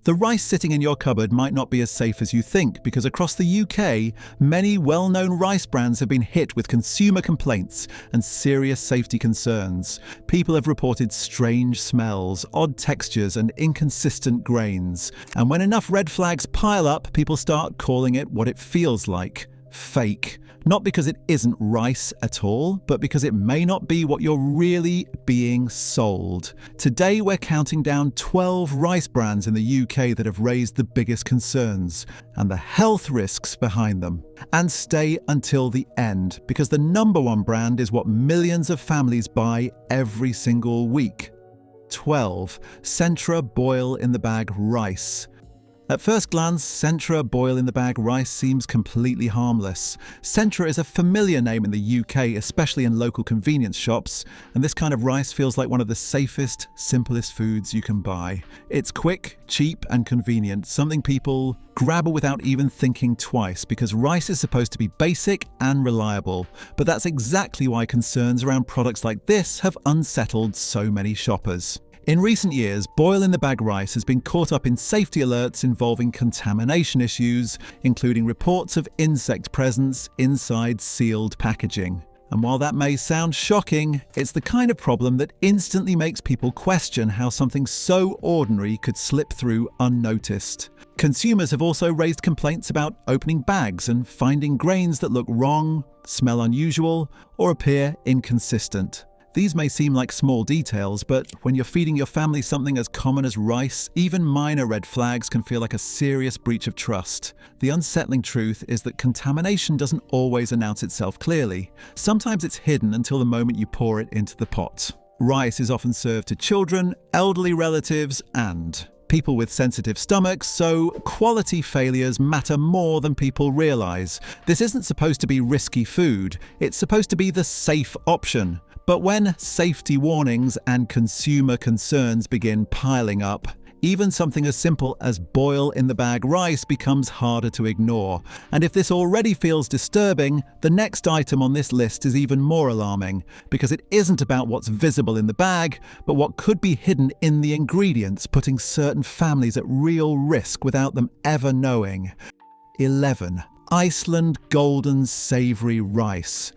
The rice sitting in your cupboard might not be as safe as you think because across the UK, many well-known rice brands have been hit with consumer complaints and serious safety concerns. People have reported strange smells, odd textures and inconsistent grains. And when enough red flags pile up, people start calling it what it feels like: fake. Not because it isn't rice at all, but because it may not be what you're really being sold. Today we're counting down 12 rice brands in the UK that have raised the biggest concerns and the health risks behind them. And stay until the end, because the number one brand is what millions of families buy every single week. 12. Centra boil-in-the-bag rice. At first glance, Centra boil-in-the-bag rice seems completely harmless. Centra is a familiar name in the UK, especially in local convenience shops, and this kind of rice feels like one of the safest, simplest foods you can buy. It's quick, cheap, and convenient, something people grab without even thinking twice, because rice is supposed to be basic and reliable. But that's exactly why concerns around products like this have unsettled so many shoppers. In recent years, boil-in-the-bag rice has been caught up in safety alerts involving contamination issues, including reports of insect presence inside sealed packaging. And while that may sound shocking, it's the kind of problem that instantly makes people question how something so ordinary could slip through unnoticed. Consumers have also raised complaints about opening bags and finding grains that look wrong, smell unusual, or appear inconsistent. These may seem like small details, but when you're feeding your family something as common as rice, even minor red flags can feel like a serious breach of trust. The unsettling truth is that contamination doesn't always announce itself clearly. Sometimes it's hidden until the moment you pour it into the pot. Rice is often served to children, elderly relatives, and people with sensitive stomachs, so quality failures matter more than people realize. This isn't supposed to be risky food, it's supposed to be the safe option. But when safety warnings and consumer concerns begin piling up, even something as simple as boil-in-the-bag rice becomes harder to ignore. And if this already feels disturbing, the next item on this list is even more alarming, because it isn't about what's visible in the bag, but what could be hidden in the ingredients, putting certain families at real risk without them ever knowing. 11. Iceland Golden Savory Rice.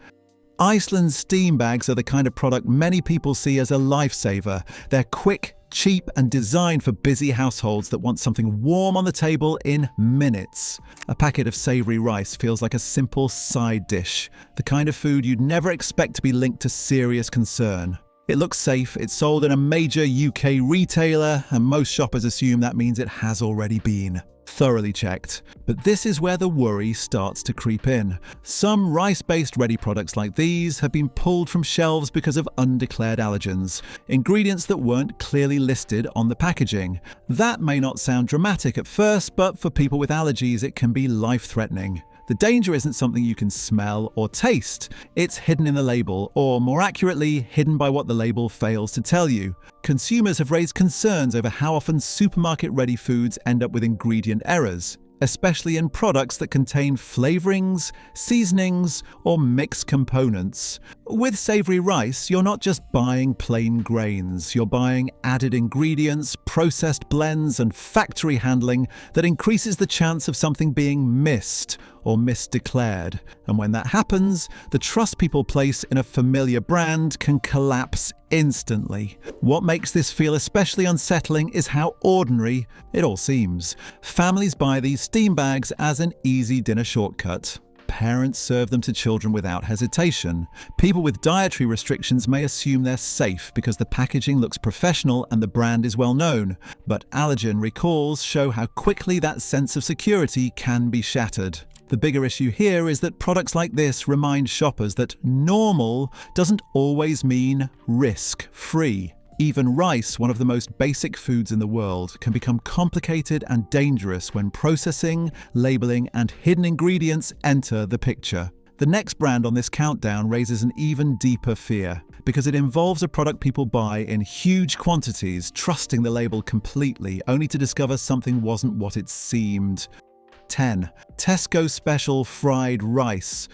Iceland's steam bags are the kind of product many people see as a lifesaver. They're quick, cheap, and designed for busy households that want something warm on the table in minutes. A packet of savoury rice feels like a simple side dish, the kind of food you'd never expect to be linked to serious concern. It looks safe, it's sold in a major UK retailer, and most shoppers assume that means it has already been thoroughly checked. But this is where the worry starts to creep in. Some rice-based ready products like these have been pulled from shelves because of undeclared allergens, ingredients that weren't clearly listed on the packaging. That may not sound dramatic at first, but for people with allergies it can be life-threatening. The danger isn't something you can smell or taste. It's hidden in the label, or more accurately, hidden by what the label fails to tell you. Consumers have raised concerns over how often supermarket-ready foods end up with ingredient errors, especially in products that contain flavorings, seasonings, or mixed components. With savory rice, you're not just buying plain grains, you're buying added ingredients, processed blends, and factory handling that increases the chance of something being missed or misdeclared. And when that happens, the trust people place in a familiar brand can collapse instantly. What makes this feel especially unsettling is how ordinary it all seems. Families buy these steam bags as an easy dinner shortcut. Parents serve them to children without hesitation. People with dietary restrictions may assume they're safe because the packaging looks professional and the brand is well known. But allergen recalls show how quickly that sense of security can be shattered. The bigger issue here is that products like this remind shoppers that normal doesn't always mean risk-free. Even rice, one of the most basic foods in the world, can become complicated and dangerous when processing, labeling, and hidden ingredients enter the picture. The next brand on this countdown raises an even deeper fear, because it involves a product people buy in huge quantities, trusting the label completely, only to discover something wasn't what it seemed. 10. Tesco Special Fried Rice.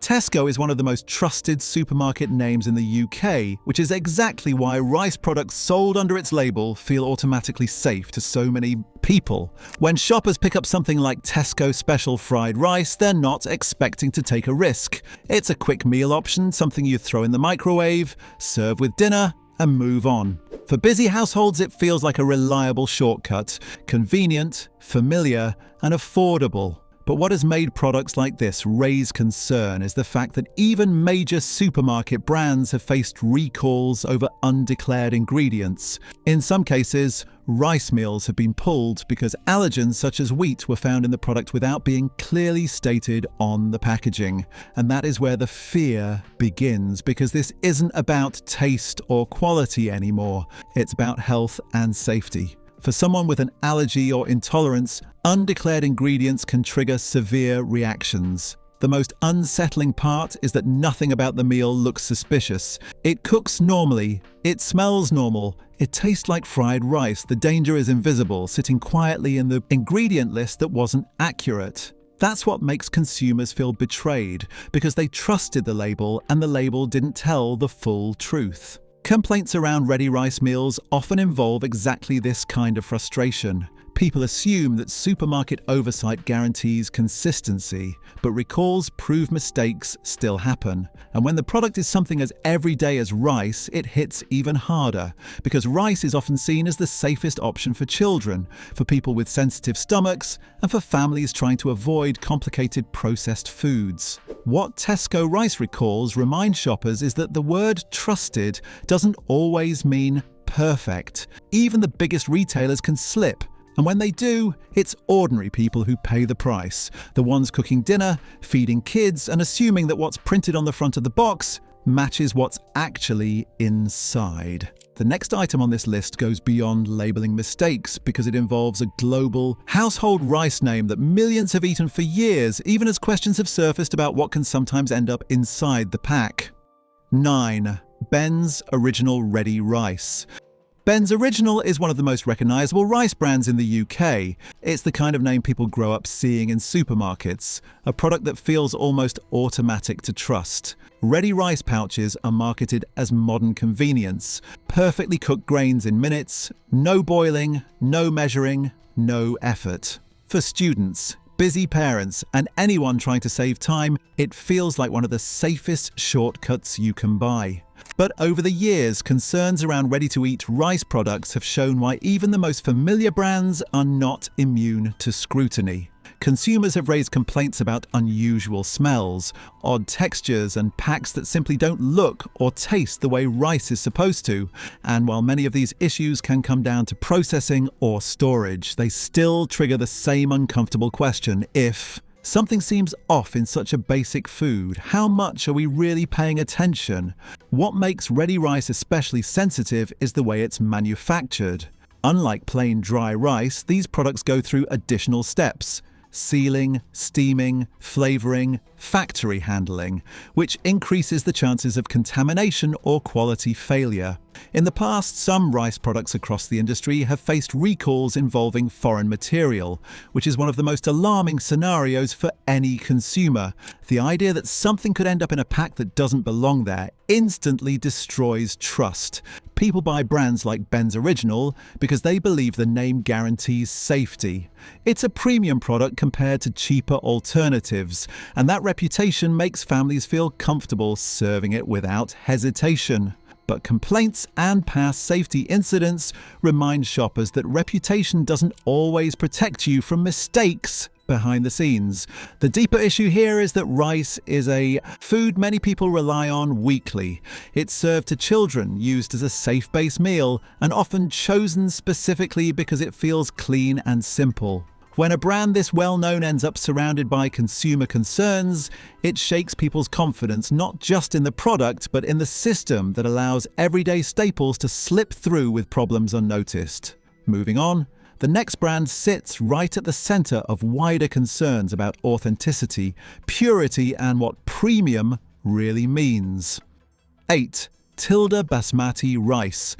Tesco is one of the most trusted supermarket names in the UK, which is exactly why rice products sold under its label feel automatically safe to so many people. When shoppers pick up something like Tesco special fried rice, they're not expecting to take a risk. It's a quick meal option, something you throw in the microwave, serve with dinner, and move on. For busy households, it feels like a reliable shortcut, convenient, familiar, and affordable. But what has made products like this raise concern is the fact that even major supermarket brands have faced recalls over undeclared ingredients. In some cases, rice meals have been pulled because allergens such as wheat were found in the product without being clearly stated on the packaging. And that is where the fear begins, because this isn't about taste or quality anymore. It's about health and safety. For someone with an allergy or intolerance, undeclared ingredients can trigger severe reactions. The most unsettling part is that nothing about the meal looks suspicious. It cooks normally, it smells normal, it tastes like fried rice. The danger is invisible, sitting quietly in the ingredient list that wasn't accurate. That's what makes consumers feel betrayed, because they trusted the label and the label didn't tell the full truth. Complaints around ready rice meals often involve exactly this kind of frustration. People assume that supermarket oversight guarantees consistency, but recalls prove mistakes still happen. And when the product is something as everyday as rice, it hits even harder, because rice is often seen as the safest option for children, for people with sensitive stomachs, and for families trying to avoid complicated processed foods. What Tesco rice recalls remind shoppers is that the word trusted doesn't always mean perfect. Even the biggest retailers can slip. And when they do, it's ordinary people who pay the price. The ones cooking dinner, feeding kids, and assuming that what's printed on the front of the box matches what's actually inside. The next item on this list goes beyond labeling mistakes, because it involves a global household rice name that millions have eaten for years, even as questions have surfaced about what can sometimes end up inside the pack. 9. Ben's Original Ready Rice. Ben's Original is one of the most recognisable rice brands in the UK. It's the kind of name people grow up seeing in supermarkets, a product that feels almost automatic to trust. Ready rice pouches are marketed as modern convenience, perfectly cooked grains in minutes, no boiling, no measuring, no effort. For students, busy parents, and anyone trying to save time, it feels like one of the safest shortcuts you can buy. But over the years, concerns around ready-to-eat rice products have shown why even the most familiar brands are not immune to scrutiny. Consumers have raised complaints about unusual smells, odd textures, and packs that simply don't look or taste the way rice is supposed to. And while many of these issues can come down to processing or storage, they still trigger the same uncomfortable question: if something seems off in such a basic food, how much are we really paying attention? What makes ready rice especially sensitive is the way it's manufactured. Unlike plain dry rice, these products go through additional steps: sealing, steaming, flavouring, factory handling, which increases the chances of contamination or quality failure. In the past, some rice products across the industry have faced recalls involving foreign material, which is one of the most alarming scenarios for any consumer. The idea that something could end up in a pack that doesn't belong there instantly destroys trust. People buy brands like Ben's Original because they believe the name guarantees safety. It's a premium product compared to cheaper alternatives, and that reputation makes families feel comfortable serving it without hesitation. But complaints and past safety incidents remind shoppers that reputation doesn't always protect you from mistakes behind the scenes. The deeper issue here is that rice is a food many people rely on weekly. It's served to children, used as a safe base meal, and often chosen specifically because it feels clean and simple. When a brand this well-known ends up surrounded by consumer concerns, it shakes people's confidence not just in the product, but in the system that allows everyday staples to slip through with problems unnoticed. Moving on, the next brand sits right at the centre of wider concerns about authenticity, purity, and what premium really means. 8. Tilda Basmati Rice.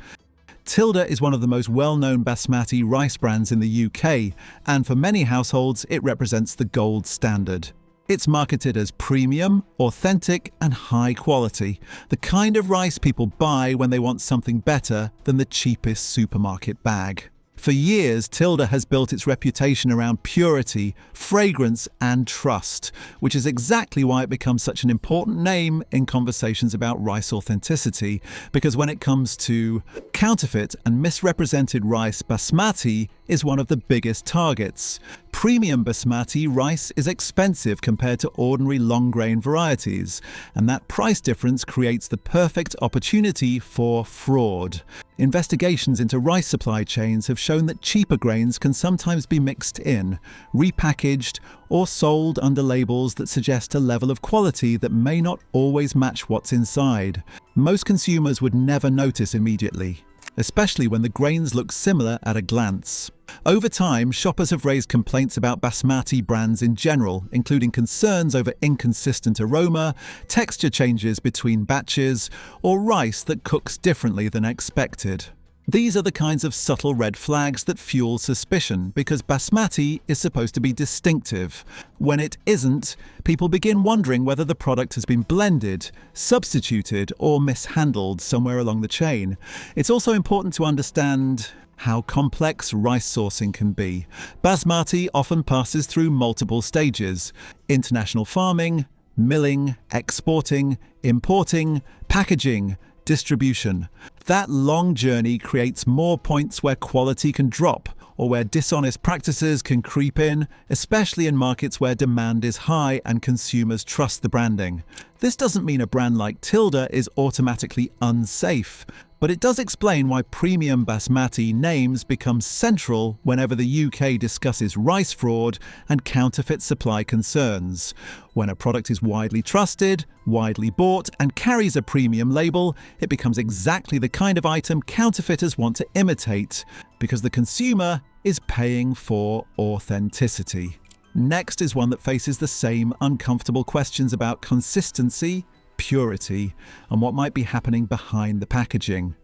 Tilda is one of the most well-known basmati rice brands in the UK, and for many households it represents the gold standard. It's marketed as premium, authentic, and high quality, the kind of rice people buy when they want something better than the cheapest supermarket bag. For years, Tilda has built its reputation around purity, fragrance, and trust, which is exactly why it becomes such an important name in conversations about rice authenticity, because when it comes to counterfeit and misrepresented rice, basmati is one of the biggest targets. Premium basmati rice is expensive compared to ordinary long-grain varieties, and that price difference creates the perfect opportunity for fraud. Investigations into rice supply chains have shown that cheaper grains can sometimes be mixed in, repackaged, or sold under labels that suggest a level of quality that may not always match what's inside. Most consumers would never notice immediately, especially when the grains look similar at a glance. Over time, shoppers have raised complaints about basmati brands in general, including concerns over inconsistent aroma, texture changes between batches, or rice that cooks differently than expected. These are the kinds of subtle red flags that fuel suspicion because basmati is supposed to be distinctive. When it isn't, people begin wondering whether the product has been blended, substituted, or mishandled somewhere along the chain. It's also important to understand how complex rice sourcing can be. Basmati often passes through multiple stages: international farming, milling, exporting, importing, packaging, distribution. That long journey creates more points where quality can drop or where dishonest practices can creep in, especially in markets where demand is high and consumers trust the branding. This doesn't mean a brand like Tilda is automatically unsafe, but it does explain why premium basmati names become central whenever the UK discusses rice fraud and counterfeit supply concerns. When a product is widely trusted, widely bought, and carries a premium label, it becomes exactly the kind of item counterfeiters want to imitate, because the consumer is paying for authenticity. Next is one that faces the same uncomfortable questions about consistency, purity, and what might be happening behind the packaging.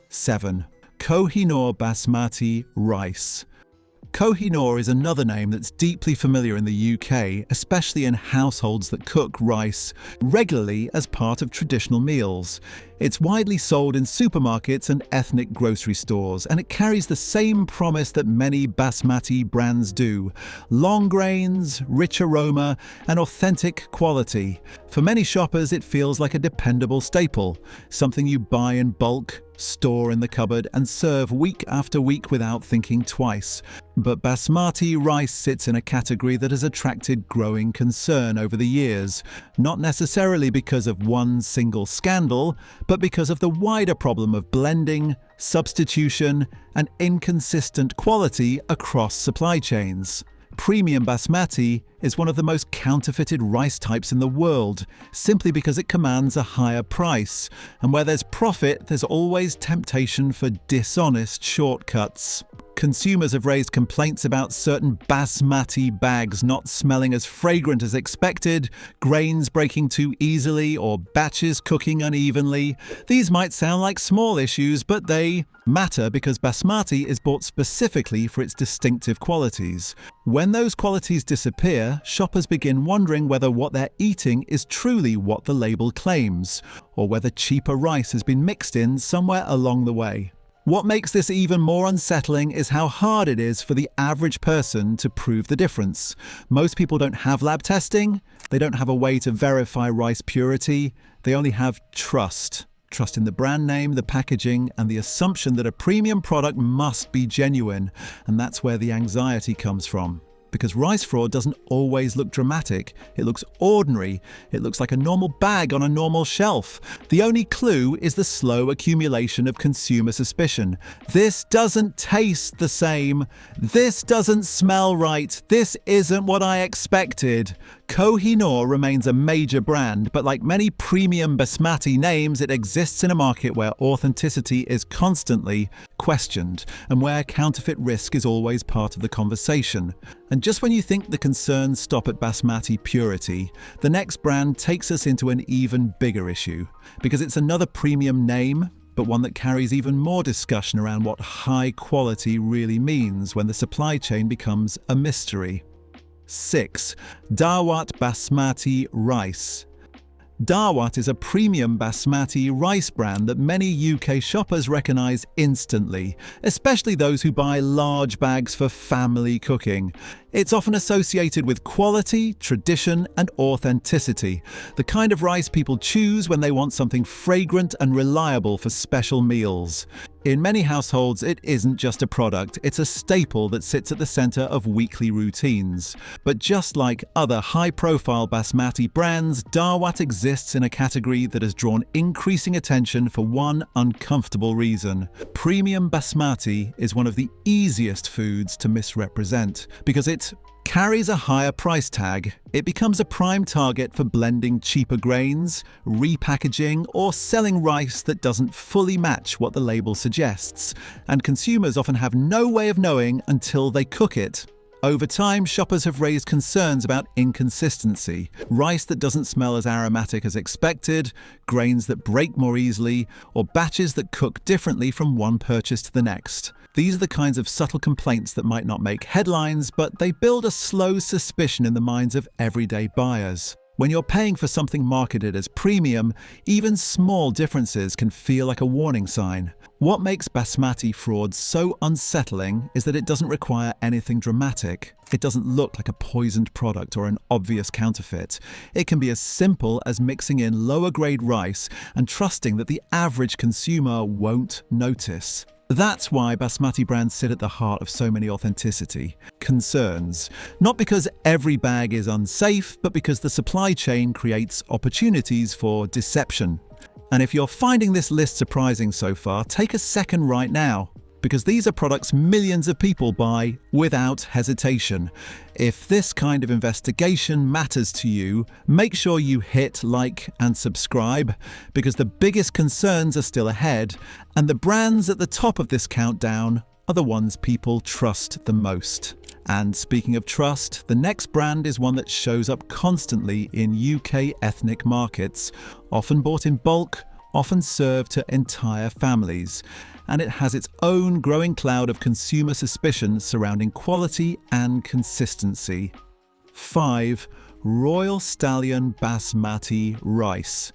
7. Kohinoor basmati rice. Kohinoor is another name that's deeply familiar in the UK, especially in households that cook rice regularly as part of traditional meals. It's widely sold in supermarkets and ethnic grocery stores, and it carries the same promise that many basmati brands do: long grains, rich aroma, and authentic quality. For many shoppers, it feels like a dependable staple, something you buy in bulk, store in the cupboard, and serve week after week without thinking twice. But basmati rice sits in a category that has attracted growing concern over the years, not necessarily because of one single scandal, but because of the wider problem of blending, substitution, and inconsistent quality across supply chains. Premium basmati is one of the most counterfeited rice types in the world, simply because it commands a higher price, and where there's profit, there's always temptation for dishonest shortcuts. Consumers have raised complaints about certain basmati bags not smelling as fragrant as expected, grains breaking too easily, or batches cooking unevenly. These might sound like small issues, but they matter because basmati is bought specifically for its distinctive qualities. When those qualities disappear, shoppers begin wondering whether what they're eating is truly what the label claims, or whether cheaper rice has been mixed in somewhere along the way. What makes this even more unsettling is how hard it is for the average person to prove the difference. Most people don't have lab testing, they don't have a way to verify rice purity, they only have trust. Trust in the brand name, the packaging, and the assumption that a premium product must be genuine. And that's where the anxiety comes from. Because rice fraud doesn't always look dramatic. It looks ordinary. It looks like a normal bag on a normal shelf. The only clue is the slow accumulation of consumer suspicion. This doesn't taste the same. This doesn't smell right. This isn't what I expected. Kohinoor remains a major brand, but like many premium basmati names, it exists in a market where authenticity is constantly questioned and where counterfeit risk is always part of the conversation. And just when you think the concerns stop at basmati purity, the next brand takes us into an even bigger issue, because it's another premium name, but one that carries even more discussion around what high quality really means when the supply chain becomes a mystery. 6. Daawat Basmati rice. Daawat is a premium basmati rice brand that many UK shoppers recognise instantly, especially those who buy large bags for family cooking. It's often associated with quality, tradition and authenticity, the kind of rice people choose when they want something fragrant and reliable for special meals. In many households, it isn't just a product, it's a staple that sits at the centre of weekly routines. But just like other high-profile basmati brands, Daawat exists in a category that has drawn increasing attention for one uncomfortable reason. Premium basmati is one of the easiest foods to misrepresent because it carries a higher price tag. It becomes a prime target for blending cheaper grains, repackaging, or selling rice that doesn't fully match what the label suggests, and consumers often have no way of knowing until they cook it. Over time, shoppers have raised concerns about inconsistency, rice that doesn't smell as aromatic as expected, grains that break more easily, or batches that cook differently from one purchase to the next. These are the kinds of subtle complaints that might not make headlines, but they build a slow suspicion in the minds of everyday buyers. When you're paying for something marketed as premium, even small differences can feel like a warning sign. What makes basmati fraud so unsettling is that it doesn't require anything dramatic. It doesn't look like a poisoned product or an obvious counterfeit. It can be as simple as mixing in lower grade rice and trusting that the average consumer won't notice. That's why basmati brands sit at the heart of so many authenticity concerns. Not because every bag is unsafe, but because the supply chain creates opportunities for deception. And if you're finding this list surprising so far, take a second right now, because these are products millions of people buy without hesitation. If this kind of investigation matters to you, make sure you hit like and subscribe, because the biggest concerns are still ahead, and the brands at the top of this countdown are the ones people trust the most. And speaking of trust, the next brand is one that shows up constantly in UK ethnic markets, often bought in bulk, often served to entire families. And it has its own growing cloud of consumer suspicion surrounding quality and consistency. 5. Royal Stallion Basmati rice.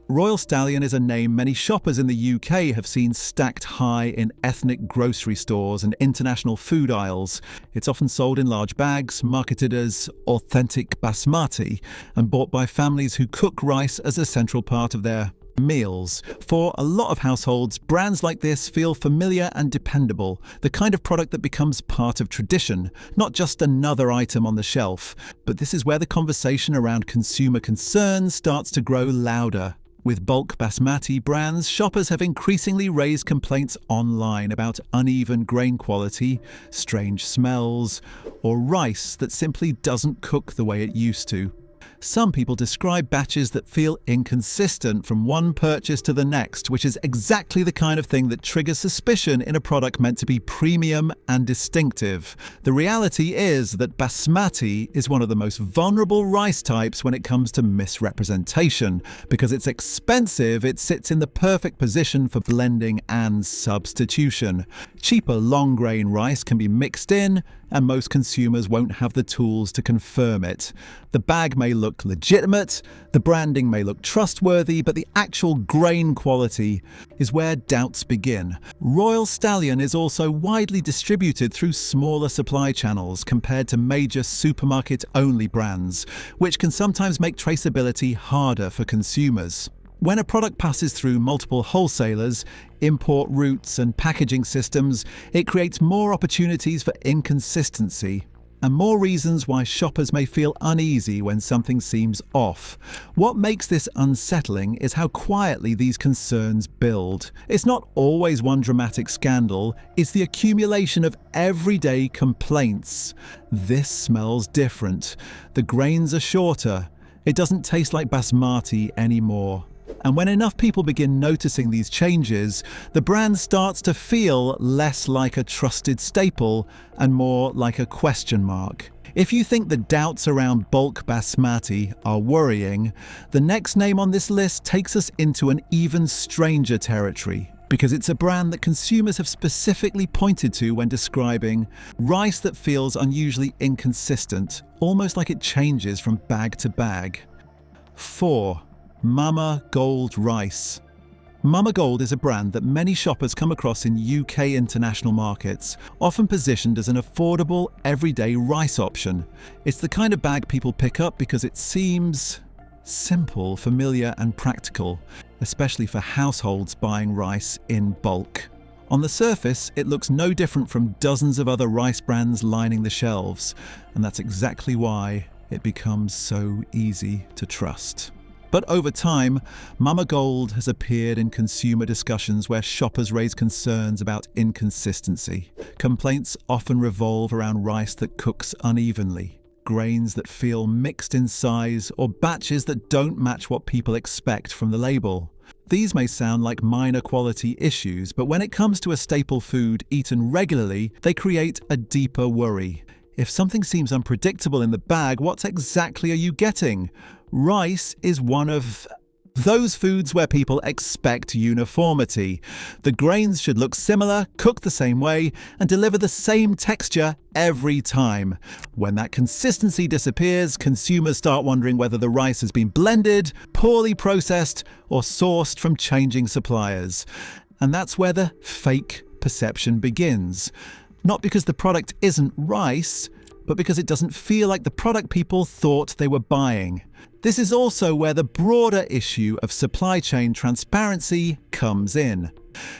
Royal Stallion is a name many shoppers in the UK have seen stacked high in ethnic grocery stores and international food aisles. It's often sold in large bags, marketed as authentic basmati, and bought by families who cook rice as a central part of their meals. For a lot of households, brands like this feel familiar and dependable, the kind of product that becomes part of tradition, not just another item on the shelf. But this is where the conversation around consumer concerns starts to grow louder. With bulk basmati brands, shoppers have increasingly raised complaints online about uneven grain quality, strange smells, or rice that simply doesn't cook the way it used to. Some people describe batches that feel inconsistent from one purchase to the next, which is exactly the kind of thing that triggers suspicion in a product meant to be premium and distinctive. The reality is that basmati is one of the most vulnerable rice types when it comes to misrepresentation. Because it's expensive, it sits in the perfect position for blending and substitution. Cheaper long-grain rice can be mixed in, and most consumers won't have the tools to confirm it. The bag may look legitimate, the branding may look trustworthy, but the actual grain quality is where doubts begin. Royal Stallion is also widely distributed through smaller supply channels compared to major supermarket-only brands, which can sometimes make traceability harder for consumers. When a product passes through multiple wholesalers, import routes and packaging systems, it creates more opportunities for inconsistency and more reasons why shoppers may feel uneasy when something seems off. What makes this unsettling is how quietly these concerns build. It's not always one dramatic scandal, it's the accumulation of everyday complaints. This smells different. The grains are shorter. It doesn't taste like basmati anymore. And when enough people begin noticing these changes, the brand starts to feel less like a trusted staple and more like a question mark. If you think the doubts around bulk basmati are worrying, the next name on this list takes us into an even stranger territory: Because it's a brand that consumers have specifically pointed to when describing rice that feels unusually inconsistent, almost like it changes from bag to bag. 4. Mama Gold Rice. Mama Gold is a brand that many shoppers come across in UK international markets, often positioned as an affordable, everyday rice option. It's the kind of bag people pick up because it seems simple, familiar and practical, especially for households buying rice in bulk. On the surface, it looks no different from dozens of other rice brands lining the shelves, and that's exactly why it becomes so easy to trust. But over time, Mama Gold has appeared in consumer discussions where shoppers raise concerns about inconsistency. Complaints often revolve around rice that cooks unevenly, grains that feel mixed in size, or batches that don't match what people expect from the label. These may sound like minor quality issues, but when it comes to a staple food eaten regularly, they create a deeper worry. If something seems unpredictable in the bag, what exactly are you getting? Rice is one of those foods where people expect uniformity. The grains should look similar, cook the same way, and deliver the same texture every time. When that consistency disappears, consumers start wondering whether the rice has been blended, poorly processed, or sourced from changing suppliers. And that's where the fake perception begins. Not because the product isn't rice, but because it doesn't feel like the product people thought they were buying. This is also where the broader issue of supply chain transparency comes in.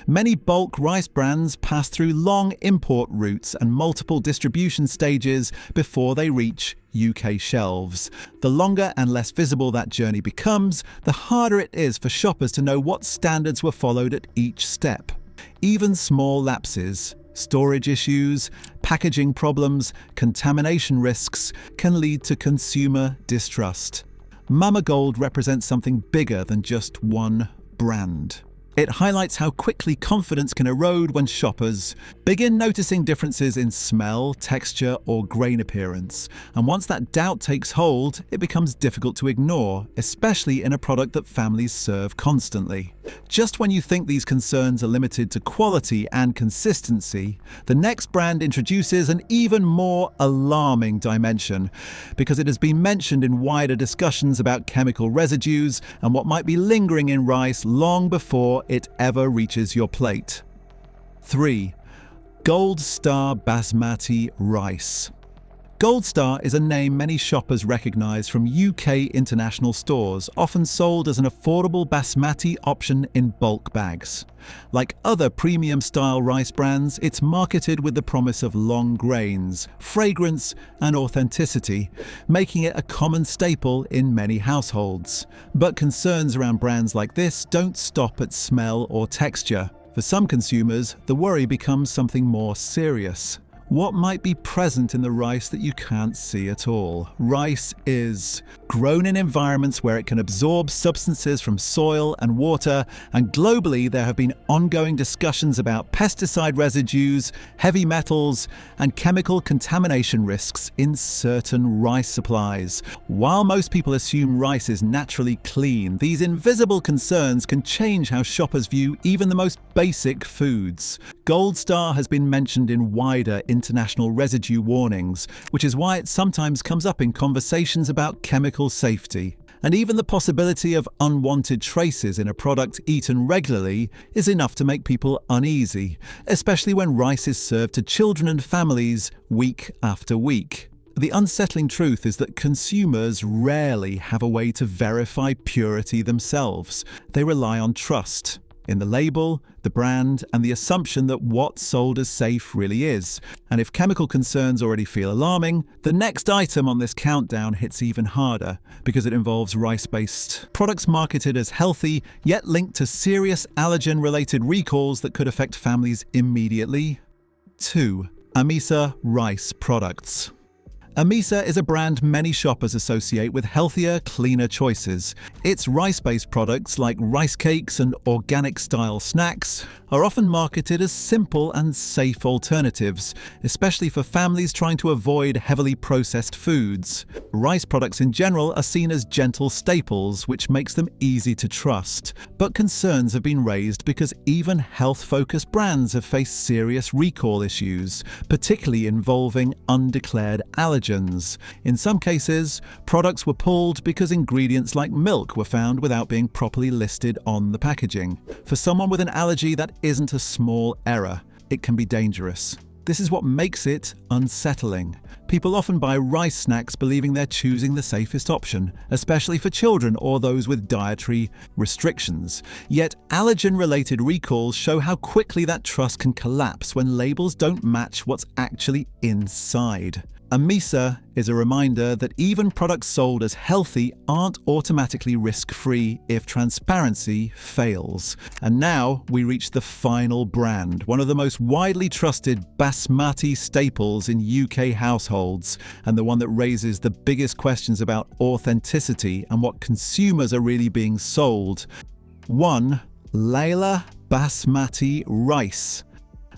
Many bulk rice brands pass through long import routes and multiple distribution stages before they reach UK shelves. The longer and less visible that journey becomes, the harder it is for shoppers to know what standards were followed at each step. Even small lapses, storage issues, packaging problems, contamination risks can lead to consumer distrust. Mama Gold represents something bigger than just one brand. It highlights how quickly confidence can erode when shoppers begin noticing differences in smell, texture, or grain appearance. And once that doubt takes hold, it becomes difficult to ignore, especially in a product that families serve constantly. Just when you think these concerns are limited to quality and consistency, the next brand introduces an even more alarming dimension, because it has been mentioned in wider discussions about chemical residues and what might be lingering in rice long before it ever reaches your plate. 3. Gold Star Basmati Rice. Gold Star is a name many shoppers recognise from UK international stores, often sold as an affordable basmati option in bulk bags. Like other premium-style rice brands, it's marketed with the promise of long grains, fragrance and authenticity, making it a common staple in many households. But concerns around brands like this don't stop at smell or texture. For some consumers, the worry becomes something more serious. What might be present in the rice that you can't see at all? Rice is grown in environments where it can absorb substances from soil and water, and globally there have been ongoing discussions about pesticide residues, heavy metals, and chemical contamination risks in certain rice supplies. While most people assume rice is naturally clean, these invisible concerns can change how shoppers view even the most basic foods. Gold Star has been mentioned in wider international residue warnings, which is why it sometimes comes up in conversations about chemical safety. And even the possibility of unwanted traces in a product eaten regularly is enough to make people uneasy, especially when rice is served to children and families week after week. The unsettling truth is that consumers rarely have a way to verify purity themselves. They rely on trust in the label, the brand, and the assumption that what's sold as safe really is. And if chemical concerns already feel alarming, the next item on this countdown hits even harder, because it involves rice-based products marketed as healthy, yet linked to serious allergen-related recalls that could affect families immediately. 2. Amisa rice products. Amisa is a brand many shoppers associate with healthier, cleaner choices. Its rice-based products like rice cakes and organic-style snacks are often marketed as simple and safe alternatives, especially for families trying to avoid heavily processed foods. Rice products in general are seen as gentle staples, which makes them easy to trust. But concerns have been raised because even health-focused brands have faced serious recall issues, particularly involving undeclared allergens. In some cases, products were pulled because ingredients like milk were found without being properly listed on the packaging. For someone with an allergy, that isn't a small error. It can be dangerous. This is what makes it unsettling. People often buy rice snacks believing they're choosing the safest option, especially for children or those with dietary restrictions. Yet allergen-related recalls show how quickly that trust can collapse when labels don't match what's actually inside. Amisa is a reminder that even products sold as healthy aren't automatically risk-free if transparency fails. And now we reach the final brand, one of the most widely trusted basmati staples in UK households, and the one that raises the biggest questions about authenticity and what consumers are really being sold. 1. Laila basmati rice.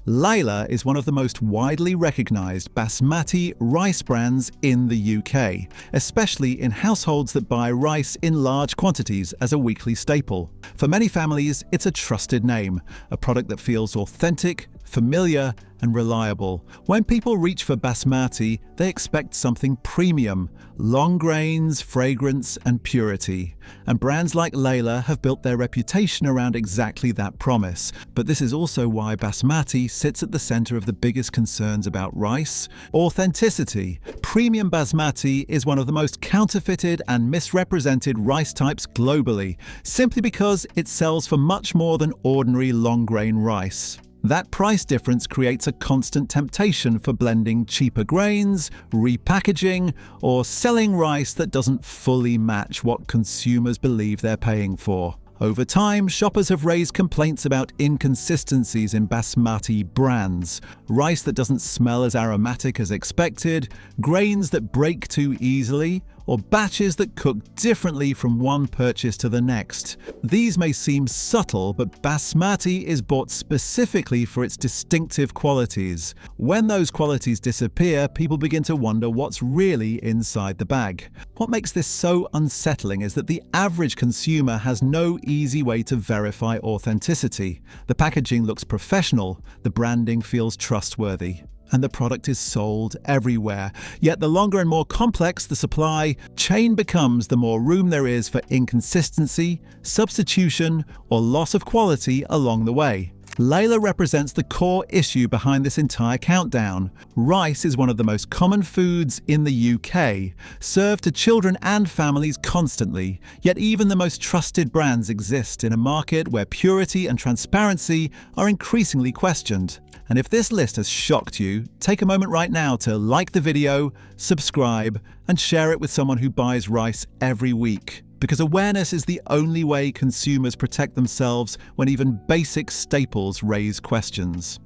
Laila is one of the most widely recognised basmati rice brands in the UK, especially in households that buy rice in large quantities as a weekly staple. For many families, it's a trusted name, a product that feels authentic, familiar and reliable. When people reach for basmati, they expect something premium, long grains, fragrance and purity. And brands like Laila have built their reputation around exactly that promise. But this is also why basmati sits at the center of the biggest concerns about rice: authenticity. Premium basmati is one of the most counterfeited and misrepresented rice types globally, simply because it sells for much more than ordinary long-grain rice. That price difference creates a constant temptation for blending cheaper grains, repackaging, or selling rice that doesn't fully match what consumers believe they're paying for. Over time, shoppers have raised complaints about inconsistencies in basmati brands: rice that doesn't smell as aromatic as expected, grains that break too easily, or batches that cook differently from one purchase to the next. These may seem subtle, but basmati is bought specifically for its distinctive qualities. When those qualities disappear, people begin to wonder what's really inside the bag. What makes this so unsettling is that the average consumer has no easy way to verify authenticity. The packaging looks professional, the branding feels trustworthy, and the product is sold everywhere. Yet the longer and more complex the supply chain becomes, the more room there is for inconsistency, substitution, or loss of quality along the way. Laila represents the core issue behind this entire countdown. Rice is one of the most common foods in the UK, served to children and families constantly, yet even the most trusted brands exist in a market where purity and transparency are increasingly questioned. And if this list has shocked you, take a moment right now to like the video, subscribe, and share it with someone who buys rice every week. Because awareness is the only way consumers protect themselves when even basic staples raise questions.